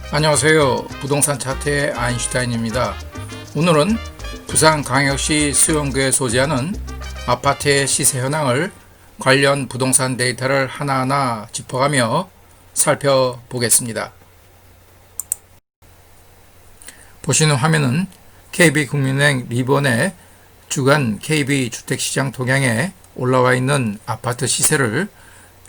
안녕하세요. 부동산 차트의 아인슈타인입니다. 오늘은 부산광역시 수용구에 소재하는 아파트의 시세 현황을 관련 부동산 데이터를 하나하나 짚어가며 살펴보겠습니다. 보시는 화면은 KB국민은행 리본의 주간 KB주택시장 동향에 올라와 있는 아파트 시세를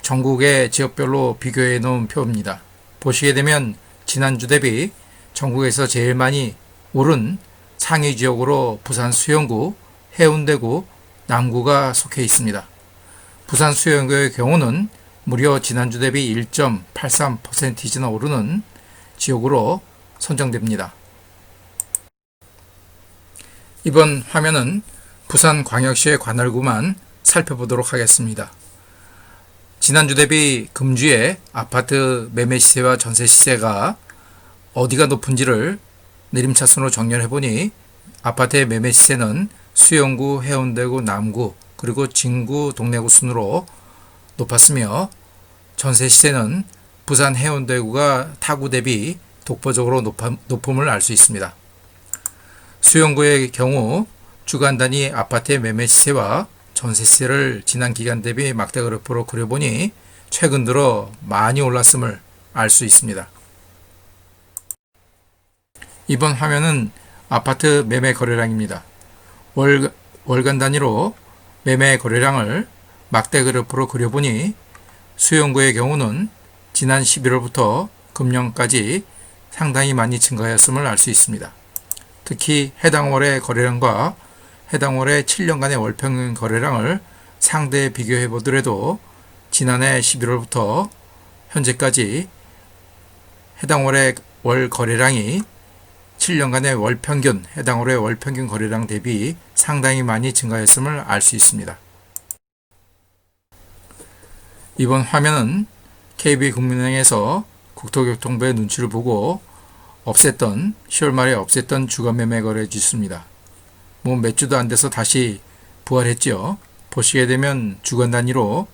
전국의 지역별로 비교해 놓은 표입니다. 보시게 되면 지난주 대비 전국에서 제일 많이 오른 상위 지역으로 부산 수영구, 해운대구, 남구가 속해 있습니다. 부산 수영구의 경우는 무려 지난주 대비 1.83%나 오르는 지역으로 선정됩니다. 이번 화면은 부산광역시의 관할구만 살펴보도록 하겠습니다. 지난주 대비 금주의 아파트 매매 시세와 전세 시세가 어디가 높은지를 내림차순으로 정렬해 보니 아파트의 매매 시세는 수영구, 해운대구, 남구 그리고 진구, 동래구 순으로 높았으며 전세 시세는 부산 해운대구가 타구 대비 독보적으로 높음을 알 수 있습니다. 수영구의 경우 주간 단위 아파트의 매매 시세와 전세 시세를 지난 기간 대비 막대 그래프로 그려보니 최근 들어 많이 올랐음을 알 수 있습니다. 이번 화면은 아파트 매매 거래량입니다. 월간 단위로 매매 거래량을 막대 그래프로 그려보니 수영구의 경우는 지난 11월부터 금년까지 상당히 많이 증가하였음을 알 수 있습니다. 특히 해당 월의 거래량과 해당 월의 7년간의 월평균 거래량을 상대 비교해 보더라도 지난해 11월부터 현재까지 해당 월의 월 거래량이 7년간의 월평균, 해당 월의 월평균 거래량 대비 상당히 많이 증가했음을 알 수 있습니다. 이번 화면은 KB국민은행에서 국토교통부의 눈치를 보고 10월 말에 없앴던 주간 매매 거래 지수입니다. 몇 주도 안 돼서 다시 부활했죠. 보시게 되면 주간 단위로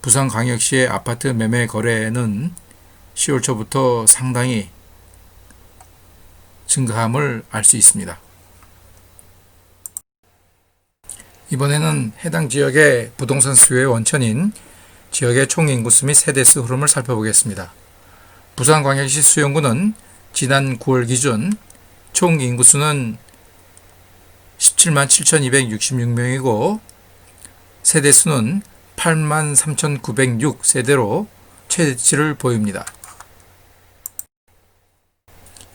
부산광역시의 아파트 매매 거래는 10월 초부터 상당히 증가함을 알 수 있습니다. 이번에는 해당 지역의 부동산 수요의 원천인 지역의 총인구수 및 세대수 흐름을 살펴보겠습니다. 부산광역시 수용구는 지난 9월 기준 총인구수는 17만 7,266명이고 세대수는 8만 3,906세대로 최대치를 보입니다.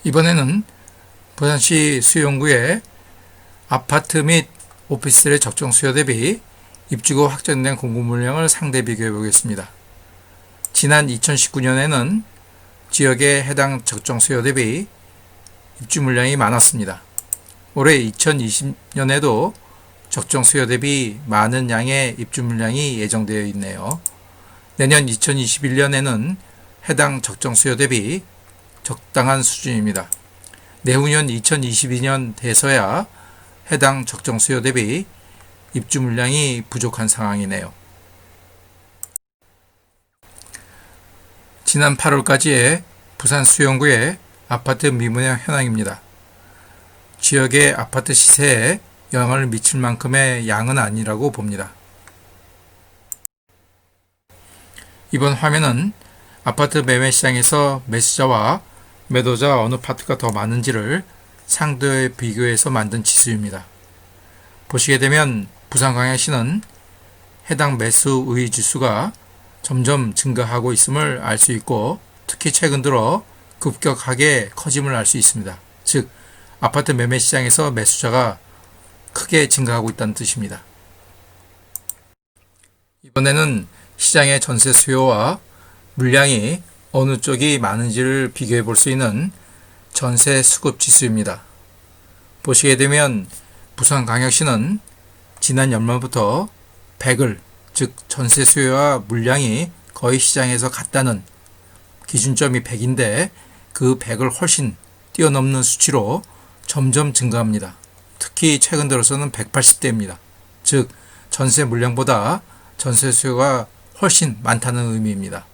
이번에는 부산시 수용구의 아파트 및 오피스텔의 적정 수요 대비 입주고 확정된 공급 물량을 상대 비교해 보겠습니다. 지난 2019년에는 지역의 해당 적정 수요 대비 입주 물량이 많았습니다. 올해 2020년에도 적정 수요 대비 많은 양의 입주 물량이 예정되어 있네요. 내년 2021년에는 해당 적정 수요 대비 적당한 수준입니다. 내후년 2022년 돼서야 해당 적정 수요 대비 입주 물량이 부족한 상황이네요. 지난 8월까지의 부산 수용구의 아파트 미분양 현황입니다. 지역의 아파트 시세에 영향을 미칠 만큼의 양은 아니라고 봅니다. 이번 화면은 아파트 매매 시장에서 매수자와 매도자 어느 파트가 더 많은지를 상대 비교해서 만든 지수입니다. 보시게 되면 부산광역시는 해당 매수 우위 지수가 점점 증가하고 있음을 알 수 있고 특히 최근 들어 급격하게 커짐을 알 수 있습니다. 즉 아파트 매매 시장에서 매수자가 크게 증가하고 있다는 뜻입니다. 이번에는 시장의 전세 수요와 물량이 어느 쪽이 많은지를 비교해 볼 수 있는 전세 수급 지수입니다. 보시게 되면 부산광역시는 지난 연말부터 100을 즉 전세 수요와 물량이 거의 시장에서 같다는 기준점이 100인데 그 100을 훨씬 뛰어넘는 수치로 점점 증가합니다. 특히 최근 들어서는 180대입니다. 즉 전세 물량보다 전세 수요가 훨씬 많다는 의미입니다.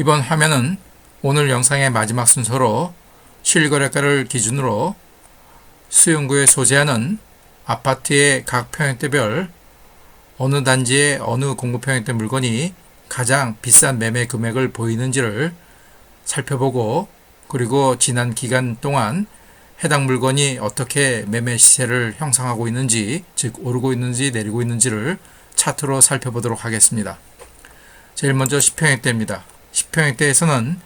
이번 화면은 오늘 영상의 마지막 순서로 실거래가를 기준으로 수용구에 소재하는 아파트의 각 평형대별 어느 단지의 어느 공급평형대 물건이 가장 비싼 매매 금액을 보이는지를 살펴보고, 그리고 지난 기간 동안 해당 물건이 어떻게 매매 시세를 형성하고 있는지, 즉 오르고 있는지 내리고 있는지를 차트로 살펴보도록 하겠습니다. 제일 먼저 10평형대입니다. 10평형대에서는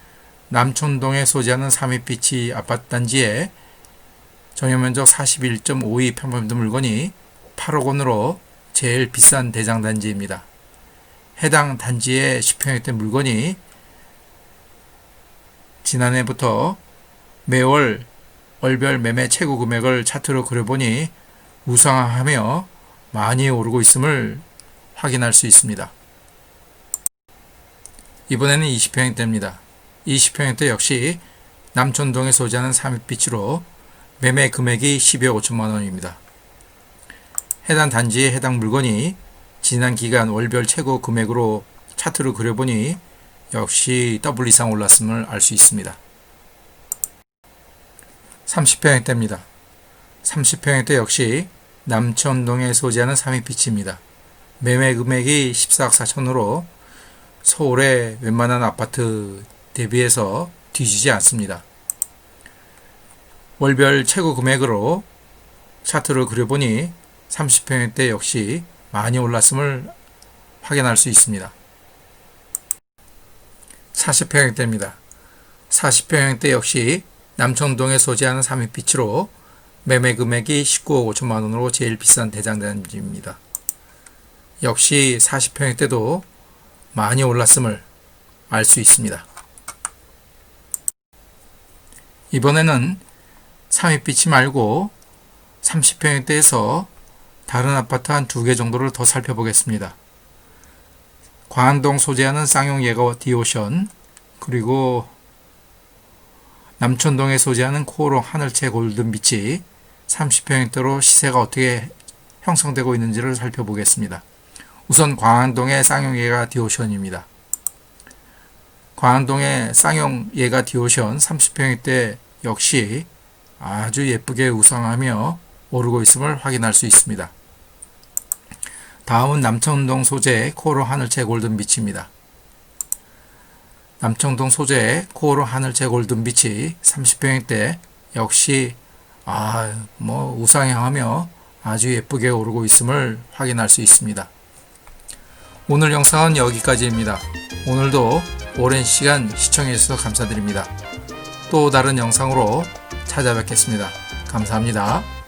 남촌동에 소재하는 삼입비치 아파트 단지의 정형면적 41.52 평방미터 물건이 8억 원으로 제일 비싼 대장 단지입니다. 해당 단지의 10평형대 물건이 지난해부터 매월 월별 매매 최고 금액을 차트로 그려보니 우상향하며 많이 오르고 있음을 확인할 수 있습니다. 이번에는 20평형대입니다. 20평형대 역시 남촌동에 소재하는 삼입비치로 매매 금액이 12억 5천만 원입니다. 해당 단지의 해당 물건이 지난 기간 월별 최고 금액으로 차트를 그려보니 역시 더블 이상 올랐음을 알 수 있습니다. 30평형대입니다. 30평형대 역시 남촌동에 소재하는 삼입비치입니다. 매매 금액이 14억 4천으로 서울의 웬만한 아파트 대비해서 뒤지지 않습니다. 월별 최고 금액으로 차트를 그려보니 30평형대 역시 많이 올랐음을 확인할 수 있습니다. 40평형대입니다. 40평형대 역시 남촌동에 소재하는 삼입비치로 매매 금액이 19억 5천만 원으로 제일 비싼 대장 단지입니다. 역시 40평형대도 많이 올랐음을 알 수 있습니다. 이번에는 삼입비치 말고 30평형대에서 다른 아파트 한 2개 정도를 더 살펴보겠습니다. 광안동 소재하는 쌍용 예거 디오션, 그리고 남촌동에 소재하는 코오롱 하늘채 골든비치 30평형대로 시세가 어떻게 형성되고 있는지를 살펴보겠습니다. 우선 광안동의 쌍용 예가 디오션입니다. 광안동의 쌍용 예가 디오션 30평형대 역시 아주 예쁘게 우상하며 오르고 있음을 확인할 수 있습니다. 다음은 남청동 소재의 코오롱 하늘채 골든비치입니다. 남청동 소재의 코오롱 하늘채 골든비치 30평형대 역시 우상향하며 아주 예쁘게 오르고 있음을 확인할 수 있습니다. 오늘 영상은 여기까지입니다. 오늘도 오랜 시간 시청해 주셔서 감사드립니다. 또 다른 영상으로 찾아뵙겠습니다. 감사합니다.